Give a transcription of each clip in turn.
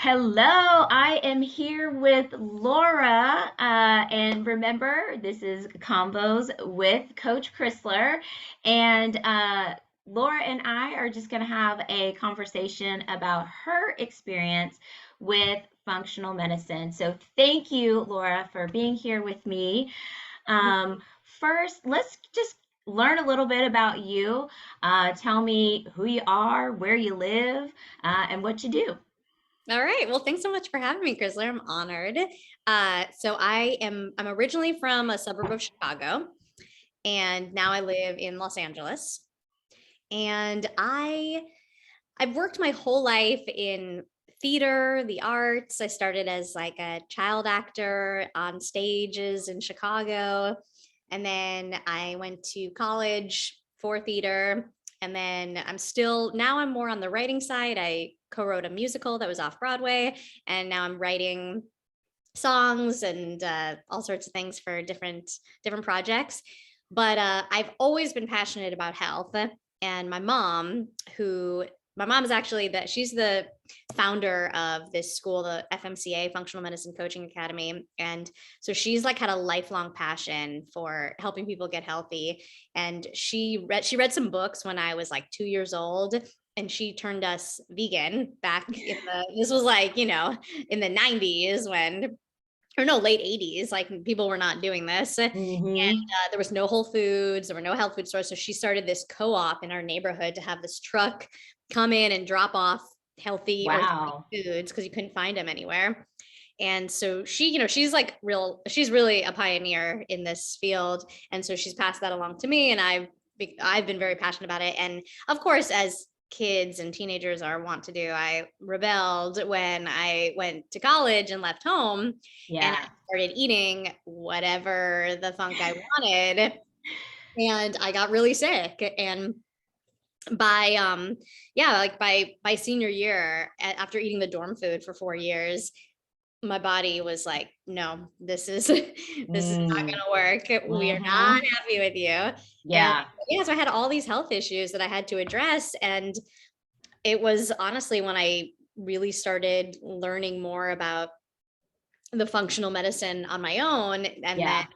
Hello, I am here with Laura. And remember, this is Convos with Coach Chrysler. And Laura and I are just going to have a conversation about her experience with functional medicine. So thank you, Laura, for being here with me. First, let's just learn a little bit about you. Tell me who you are, where you live, and what you do. All right. Well, thanks so much for having me, Chrysler. I'm honored. I'm originally from a suburb of Chicago, and now I live in Los Angeles. And I've worked my whole life in theater, the arts. I started as like a child actor on stages in Chicago. And then I went to college for theater. And then now I'm more on the writing side. I co-wrote a musical that was off Broadway. And now I'm writing songs and all sorts of things for different projects. But I've always been passionate about health. And my mom is actually she's the founder of this school, the FMCA, Functional Medicine Coaching Academy. And so she's like had a lifelong passion for helping people get healthy. And she read some books when I was like 2 years old, and she turned us vegan back this was like, in the 90s when, or no, late 80s, like people were not doing this. And Mm-hmm. there was no Whole Foods, there were no health food stores. So she started this co-op in our neighborhood to have this truck come in and drop off healthy organic Wow. foods because you couldn't find them anywhere. And so she's really a pioneer in this field. And so she's passed that along to me, and I've been very passionate about it. And of course, as kids and teenagers are wont to do, I rebelled when I went to college and left home, and I Yeah. started eating whatever the funk I wanted, and I got really sick. And by like by senior year, after eating the dorm food for 4 years, my body was like, no, this is this is not Mm. gonna work. We are Mm-hmm. not happy with you. And Yeah. yeah, so I had all these health issues that I had to address. And it was honestly when I really started learning more about the functional medicine on my own. Yeah.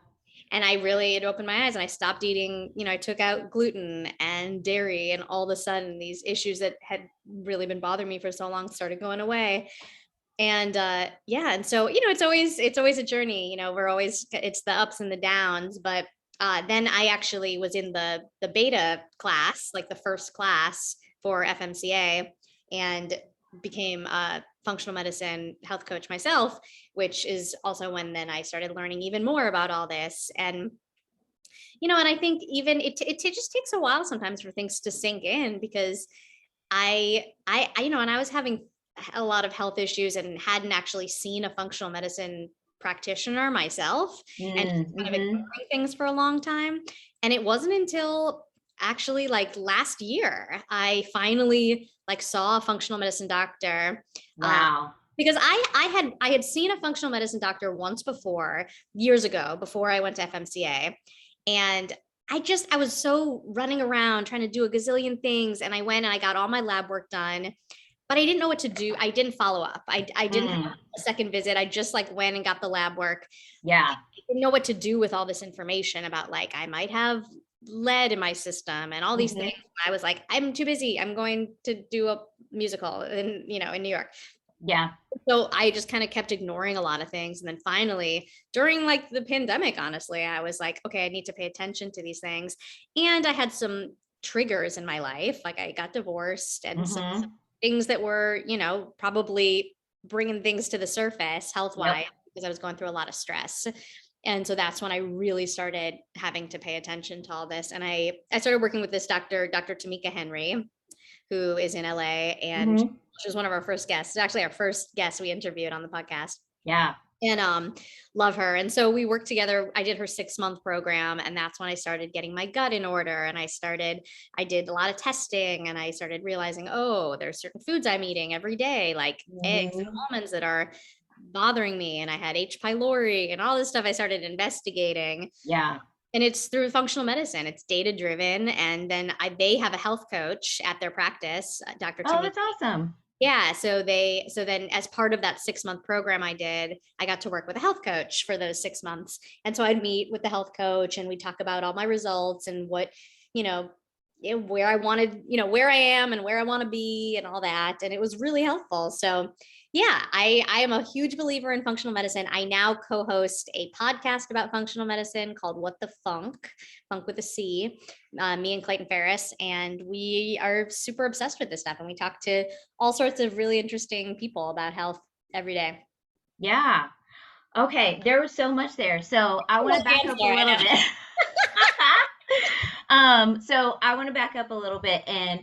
And I really, it opened my eyes, and I stopped eating, I took out gluten and dairy, and all of a sudden these issues that had really been bothering me for so long started going away. And yeah, and so, it's always a journey. It's the ups and the downs. But then I actually was in the beta class, like the first class for FMCA, and became a functional medicine health coach myself, which is also when then I started learning even more about all this. And and I think even it just takes a while sometimes for things to sink in, because and I was having a lot of health issues and hadn't actually seen a functional medicine practitioner myself, and just kind of Mm-hmm. ignoring things for a long time. And it wasn't until actually like last year I finally like saw a functional medicine doctor. uh, Wow. because I had seen a functional medicine doctor once before, years ago, before I went to FMCA. And I was so running around trying to do a gazillion things. And I went and I got all my lab work done, but I didn't know what to do. I didn't follow up. I didn't have Mm. a second visit. I just like went and got the lab work. Yeah. I didn't know what to do with all this information about, like, I might have lead in my system and all these things. Mm-hmm. I was like, I'm too busy. I'm going to do a musical in New York. Yeah. So I just kind of kept ignoring a lot of things. And then finally, during like the pandemic, honestly, I was like, okay, I need to pay attention to these things. And I had some triggers in my life. Like I got divorced, and some Mm-hmm. things that were, probably bringing things to the surface health Yep. wise, because I was going through a lot of stress. And so that's when I really started having to pay attention to all this. And I started working with this doctor, Dr. Tamika Henry, who is in LA, and Mm-hmm. she was one of our first guests. Actually, our first guest we interviewed on the podcast. Yeah. And love her. And so we worked together. I did her 6 month program, and that's when I started getting my gut in order. And I did a lot of testing, and I started realizing, oh, there's certain foods I'm eating every day, like eggs and Mm-hmm. almonds, that are bothering me. And I had H. pylori and all this stuff I started investigating. Yeah. And it's through functional medicine. It's data driven. And then they have a health coach at their practice, Dr. Oh, Tamika. that's awesome. Yeah, so then as part of that 6 month program I did, I got to work with a health coach for those 6 months. And so I'd meet with the health coach and we talk about all my results and what, you know, where I wanted, where I am and where I want to be and all that. And it was really helpful. So yeah, I am a huge believer in functional medicine. I now co-host a podcast about functional medicine called What the Func with a C, me and Clayton Ferris, and we are super obsessed with this stuff. And we talk to all sorts of really interesting people about health every day. Yeah. Okay, there was so much there. So I want to back up a There, I little know. bit. So I want to back up a little bit and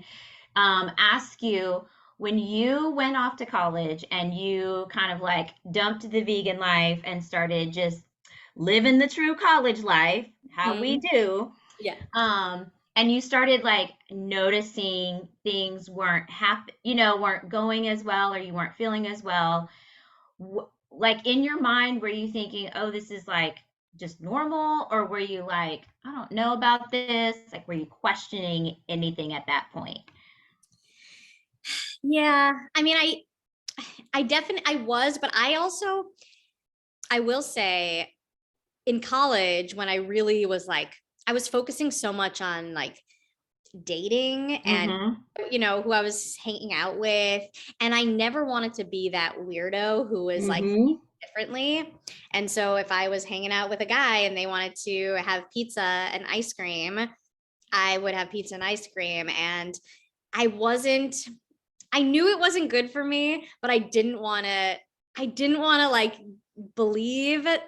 ask you, when you went off to college and you kind of like dumped the vegan life and started just living the true college life, how we Mhm. do, Yeah. and you started like noticing things weren't going as well, or you weren't feeling as well. Like in your mind, were you thinking, oh, this is like just normal? Or were you like, I don't know about this? Like, were you questioning anything at that point? Yeah. I mean, I definitely I was, but I will say in college when I really was like I was focusing so much on like dating and Mm-hmm. who I was hanging out with, and I never wanted to be that weirdo who was like Mm-hmm. differently. And so if I was hanging out with a guy and they wanted to have pizza and ice cream, I would have pizza and ice cream. And I wasn't I knew it wasn't good for me, but I didn't want to like believe that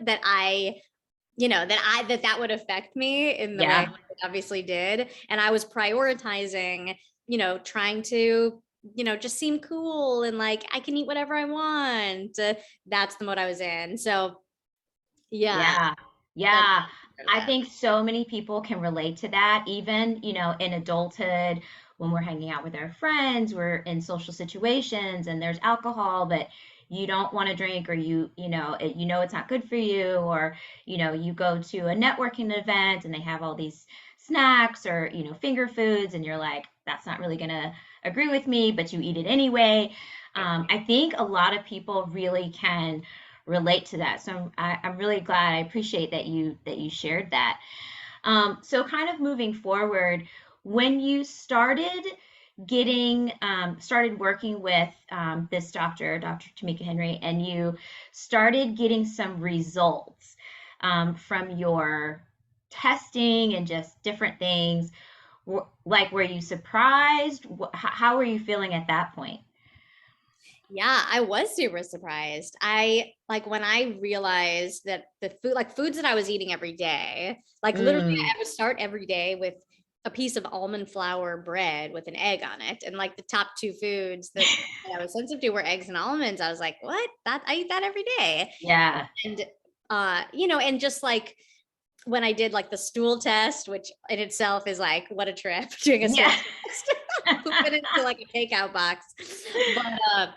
that would affect me in the way Yeah. it obviously did. And I was prioritizing, trying to, just seem cool and like I can eat whatever I want. That's the mode I was in. So yeah, Yeah. that's Yeah. part of I that. think so many people can relate to that, even, in adulthood, when we're hanging out with our friends, we're in social situations and there's alcohol, but you don't want to drink, or it's not good for you, or, you go to a networking event and they have all these snacks or, finger foods, and you're like, that's not really going to agree with me, but you eat it anyway. I think a lot of people really can relate to that. So I'm really glad. I appreciate that you shared that. So kind of moving forward, when you started working with this Dr. Tamika Henry, and you started getting some results from your testing and just different things, like, were you surprised? How were you feeling at that point? Yeah, I was super surprised. I like when I realized that the food, like foods that I was eating every day, like literally Mm. I would start every day with a piece of almond flour bread with an egg on it. And like the top two foods that I was sensitive to were eggs and almonds. I was like, what? That I eat that every day. Yeah. And and just like when I did like the stool test, which in itself is like what a trip doing a stool Yeah. test, poop it into like a takeout box. But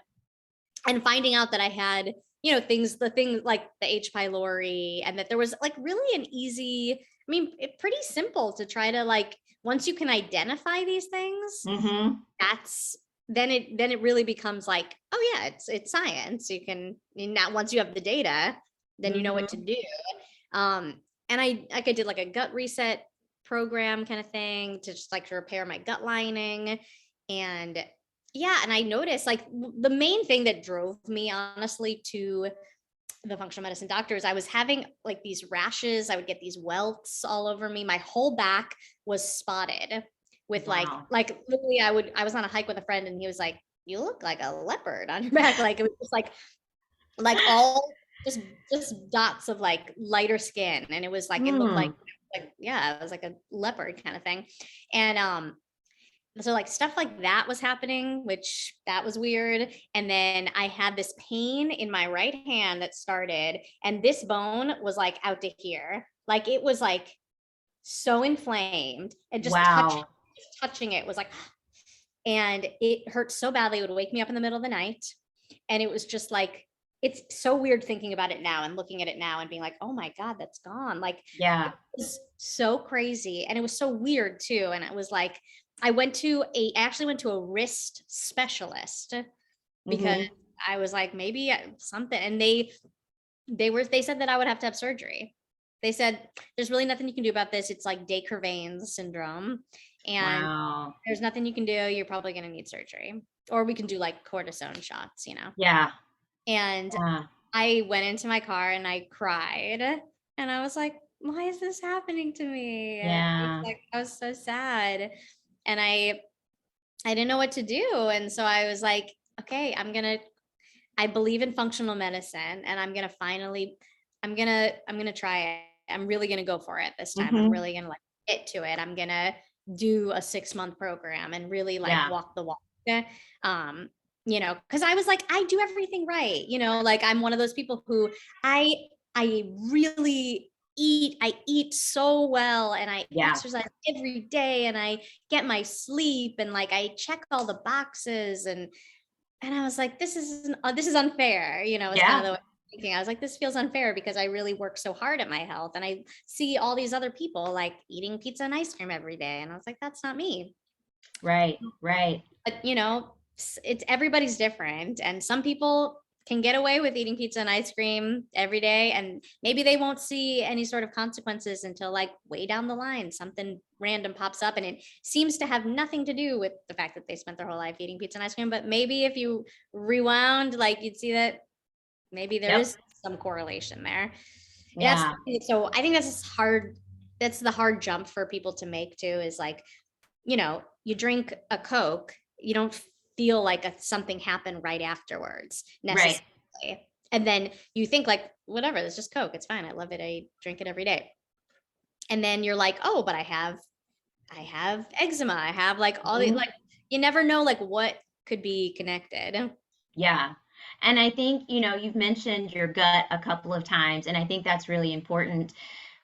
and finding out that I had, the things like the H. pylori, and that there was like really an easy, pretty simple to try to like, once you can identify these things, Mm-hmm. that's then it really becomes like, oh yeah, it's science. Now once you have the data, then you know what to Mm-hmm. do. And I did like a gut reset program kind of thing to just like to repair my gut lining. And yeah, and I noticed like the main thing that drove me honestly to the functional medicine doctors, I was having like these rashes. I would get these welts all over me. My whole back was spotted with Wow. like literally I was on a hike with a friend and he was like, you look like a leopard on your back. Like it was just like all just dots of like lighter skin. And it was like it looked Hmm. like yeah, it was like a leopard kind of thing. And so like stuff like that was happening, which that was weird. And then I had this pain in my right hand that started, and this bone was like out to here, like it was like so inflamed, and Wow. just touching it was like, and it hurt so badly it would wake me up in the middle of the night. And it was just like, it's so weird thinking about it now and looking at it now and being like, oh my god, that's gone. Like it Yeah. was so crazy, and it was so weird too. And it was like I actually went to a wrist specialist because Mm-hmm. I was like, maybe something. And they said that I would have to have surgery. They said, there's really nothing you can do about this. It's like de Quervain syndrome. And Wow. there's nothing you can do. You're probably going to need surgery. Or we can do like cortisone shots, you know? Yeah. And Yeah. I went into my car and I cried. And I was like, why is this happening to me? Yeah. I was so sad. And I didn't know what to do. And so I was like, okay, I believe in functional medicine and I'm gonna try it. I'm really gonna go for it this time. I'm Mm-hmm. really gonna like get to it. I'm gonna do a 6 month program and really like Yeah. walk the walk. Um, because I was like, I do everything right. Like I'm one of those people who I I really I eat so well and I Yeah. exercise every day and I get my sleep and like I check all the boxes and I was like, this is unfair. It's kind of Yeah. the way I'm thinking. I was like, this feels unfair because I really work so hard at my health. And I see all these other people like eating pizza and ice cream every day. And I was like, that's not me. Right. Right. But it's everybody's different. And some people can get away with eating pizza and ice cream every day. And maybe they won't see any sort of consequences until like way down the line, something random pops up. And it seems to have nothing to do with the fact that they spent their whole life eating pizza and ice cream. But maybe if you rewound, like you'd see that maybe there Yep. is some correlation there. Yeah. So I think that's hard. That's the hard jump for people to make too, is like, you drink a Coke, you don't feel like something happened right afterwards Right. necessarily. And then you think like, whatever, it's just Coke. It's fine. I love it. I drink it every day. And then you're like, oh, but I have eczema. I have like all the Mhm. like, you never know like what could be connected. Yeah. And I think, you've mentioned your gut a couple of times, and I think that's really important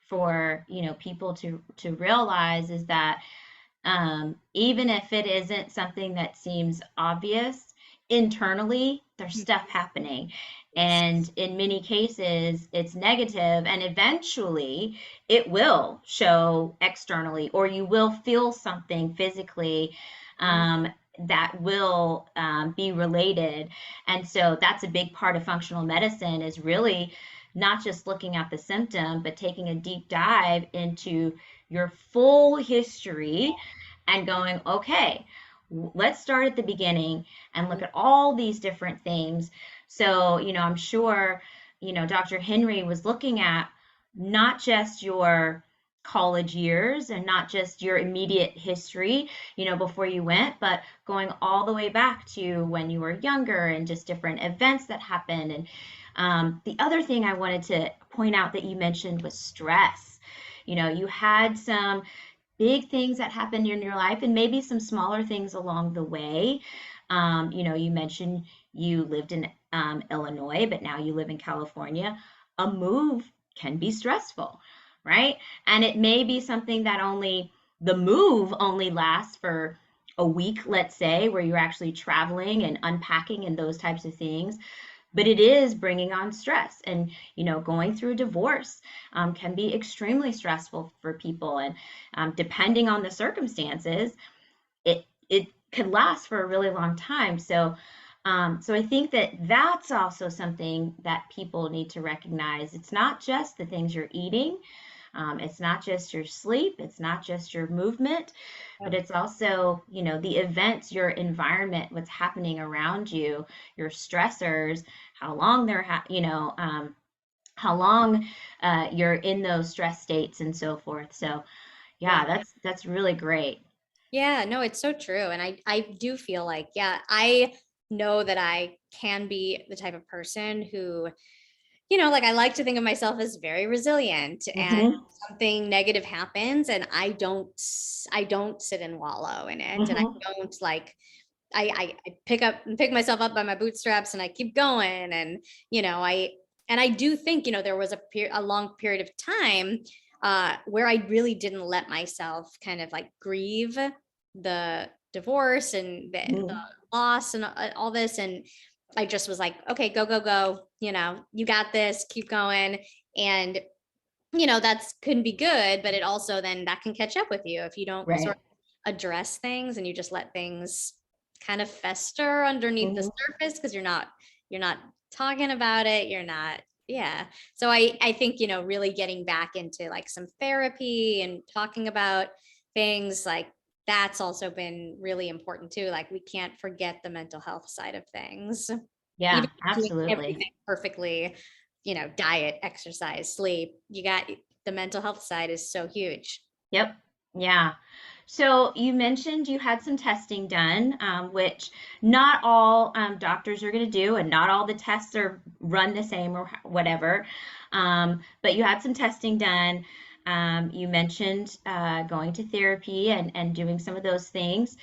for, people to realize is that even if it isn't something that seems obvious, internally, there's stuff happening. Yes. And in many cases, it's negative, and eventually it will show externally, or you will feel something physically that will be related. And so that's a big part of functional medicine is really not just looking at the symptom, but taking a deep dive into your full history and going, okay, let's start at the beginning and look at all these different things. So, I'm sure, Dr. Henry was looking at not just your college years and not just your immediate history, before you went, but going all the way back to when you were younger and just different events that happened. And the other thing I wanted to point out that you mentioned was stress. You had some big things that happened in your life and maybe some smaller things along the way. You mentioned you lived in Illinois, but now you live in California. A move can be stressful, right? And it may be something that the move only lasts for a week, let's say, where you're actually traveling and unpacking and those types of things, but it is bringing on stress. And going through a divorce can be extremely stressful for people, and depending on the circumstances, it could last for a really long time. So I think that that's also something that people need to recognize. It's not just the things you're eating, it's not just your sleep, it's not just your movement, but it's also, the events, your environment, what's happening around you, your stressors, how long how long you're in those stress states and so forth. So yeah, Yeah. that's really great. Yeah, no, it's so true. And I do feel like, yeah, I know that I can be the type of person who, like I like to think of myself as very resilient and Mm-hmm. something negative happens and I don't sit and wallow in it. And I Mm-hmm. don't like I pick myself up by my bootstraps and I keep going. And, I do think, there was a long period of time where I really didn't let myself kind of like grieve the divorce and the Mm-hmm. loss and all this. And I just was like, okay, go, go, go. You got this, keep going. And, that's can be good, but it also then that can catch up with you if you don't sort Right. of address things and you just let things kind of fester underneath the Mhm. surface because you're not talking about it. You're not, yeah. So I think, really getting back into like some therapy and talking about things like that's also been really important too. Like we can't forget the mental health side of things. Yeah, Even doing absolutely. everything perfectly, diet, exercise, sleep, you got the mental health side is so huge. Yep. Yeah. So you mentioned you had some testing done, which not all doctors are going to do, and not all the tests are run the same or whatever. But you had some testing done. You mentioned going to therapy and doing some of those things.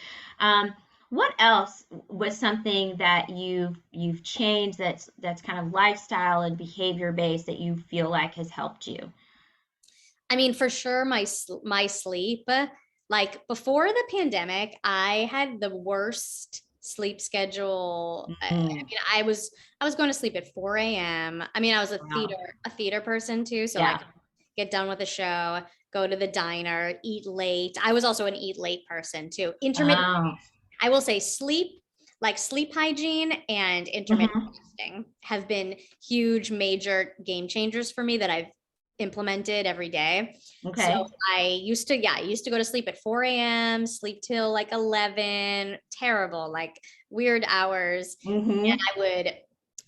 What else was something that you've changed that's kind of lifestyle and behavior based that you feel like has helped you? I mean, for sure, my sleep. Like before the pandemic, I had the worst sleep schedule. I Mm, mean, I was going to sleep at 4 a.m. I mean, I was a wow. theater person too, so I Yeah. could get done with the show, go to the diner, eat late. I was also an eat late person too. Intermittent, Oh. I will say sleep hygiene and intermittent Hmm. fasting have been huge, major game changers for me that I've implemented every day. So Okay. I used to go to sleep at 4 a.m., sleep till like 11, terrible, like weird hours. And Hmm.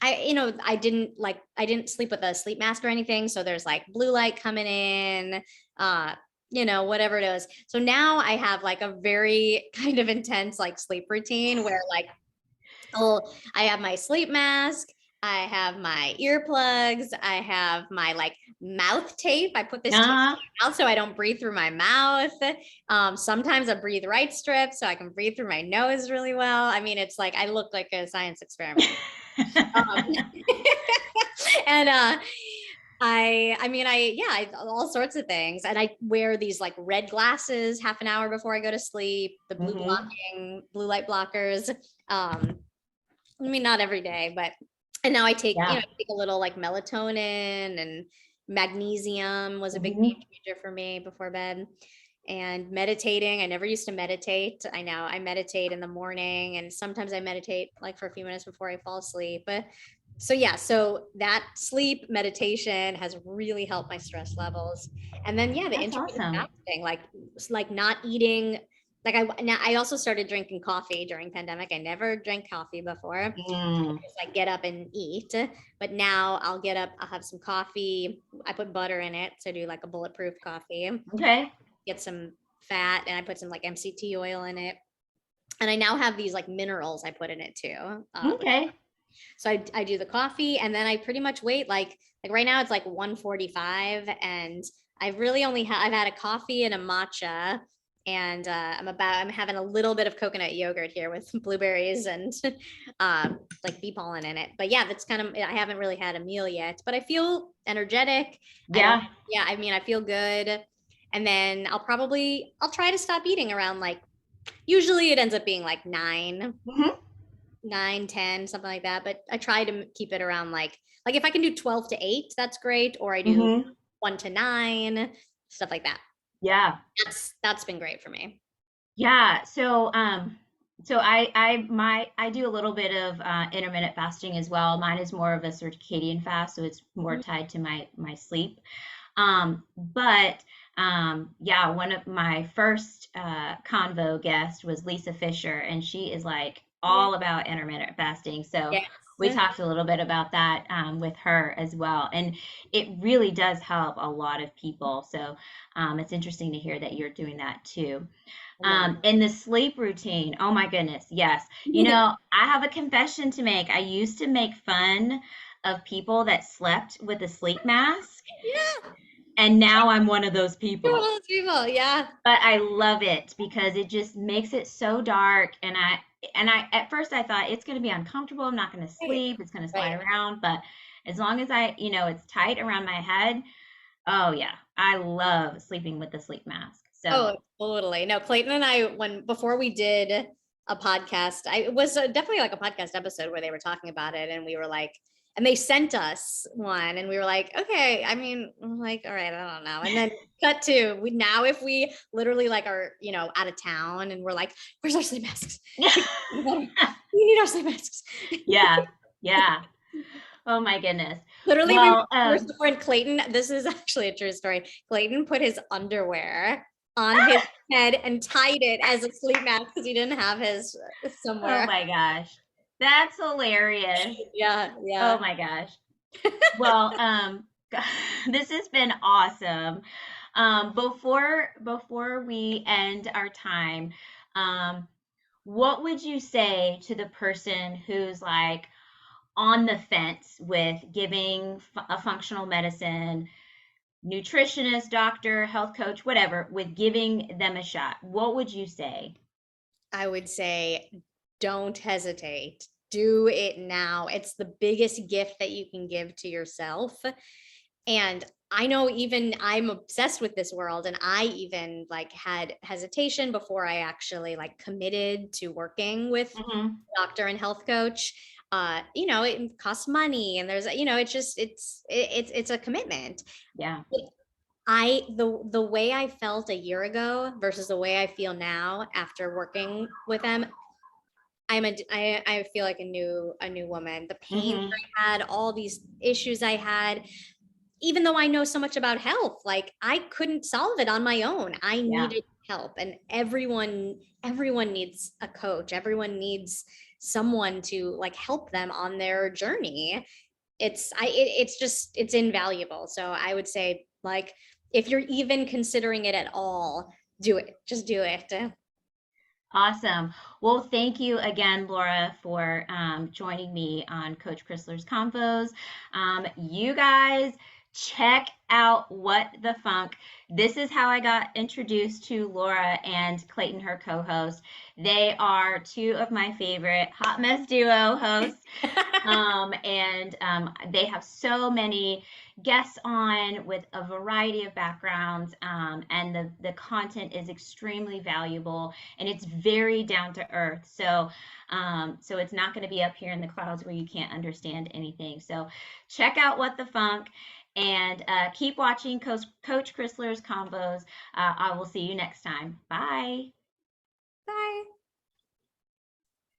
I didn't sleep with a sleep mask or anything. So there's like blue light coming in, uh, whatever it is. So now I have like a very kind of intense like sleep routine where like, oh, I have my sleep mask, I have my earplugs, I have my like mouth tape. I put this tape Uh, in my mouth so I don't breathe through my mouth. Sometimes a breathe right strip so I can breathe through my nose really well. I mean, it's like I look like a science experiment. Um, and I mean, all sorts of things. And I wear these like red glasses half an hour before I go to sleep, the hmm. blue light blockers. I mean, not every day, but and now I take, Yeah. take a little like melatonin and magnesium was a big Hmm. game changer for me before bed. And meditating, I never used to meditate. I meditate in the morning and sometimes I meditate like for a few minutes before I fall asleep. But so yeah, so that sleep meditation has really helped my stress levels. And then yeah, the That's intermittent awesome. fasting, like not eating like I also started drinking coffee during pandemic. I never drank coffee before. Mm. Just like get up and eat. But now I'll get up, I'll have some coffee. I put butter in it, so do like a bulletproof coffee. Okay. Get some fat, and I put some like MCT oil in it. And I now have these like minerals I put in it too. Okay. So I do the coffee, and then I pretty much wait like right now it's like 1:45, and I've really only I've had a coffee and a matcha, and I'm having a little bit of coconut yogurt here with blueberries and like bee pollen in it. But yeah, that's kind of I haven't really had a meal yet, but I feel energetic. I don't. Yeah. Yeah, I mean I feel good, and then I'll try to stop eating around like usually it ends up being like 9, Hmm. 9, 10, something like that. But I try to keep it around like if I can do 12 to 8, that's great. Or I do Hmm. 1 to 9, stuff like that. Yeah. That's been great for me. Yeah. So I do a little bit of intermittent fasting as well. Mine is more of a circadian fast, so it's more Mhm. tied to my sleep. But yeah, one of my first Convo guests was Lisa Fisher, and she is like Yeah. all about intermittent fasting. So Yes. we talked a little bit about that with her as well, and it really does help a lot of people. So it's interesting to hear that you're doing that too. I love And the sleep routine, oh my goodness, yes. it. I have a confession to make. I used to make fun of people that slept with a sleep mask, Yeah. and now I'm one of those You're people. one of those people. Yeah. But I love it because it just makes it so dark. And I at first I thought it's going to be uncomfortable. I'm not going to Right. sleep. It's going to slide Right. around. But as long as it's tight around my head, oh yeah, I love sleeping with the sleep mask. So, Oh, totally. No, Clayton and I, when before we did a podcast, it was definitely like a podcast episode where they were talking about it, and we were like, And they sent us one and we were like, okay, I mean, I'm like, all right, I don't know. And then cut to we now if we literally like are, out of town and we're like, where's our sleep masks? We need our sleep masks. Yeah. Yeah. Oh my goodness. Literally, Well, we were somewhere in Clayton. This is actually a true story. Clayton put his underwear on his head and tied it as a sleep mask because he didn't have his oh somewhere. my gosh. That's hilarious. Yeah, Oh yeah. my gosh. Well, this has been awesome. Before we end our time, um, what would you say to the person who's like on the fence with giving a functional medicine, nutritionist, doctor, health coach, whatever, with giving them a shot? What would you say? I would say don't hesitate. Do it now. It's the biggest gift that you can give to yourself. And I know even I'm obsessed with this world and I even like had hesitation before I actually like committed to working with Hmm. doctor and health coach. It costs money and there's, it's a commitment. Yeah. The way I felt a year ago versus the way I feel now after working with them, I feel like a new woman. The pain Hmm. I had, all these issues I had, even though I know so much about health, like I couldn't solve it on my own. I Yeah. needed help, and everyone needs a coach. Everyone needs someone to like help them on their journey. It's invaluable. So I would say like if you're even considering it at all, do it. Just do it. Awesome. Well, thank you again, Laura, for joining me on Coach Chrysler's Convos. You guys, check out What the Funk. This is how I got introduced to Laura and Clayton, her co host. They are two of my favorite Hot Mess Duo hosts. And they have so many guests on with a variety of backgrounds, and the content is extremely valuable and it's very down to earth. So it's not going to be up here in the clouds where you can't understand anything. So check out What the Funk and keep watching Coach Chrysler's Combos. I will see you next time. Bye. Bye.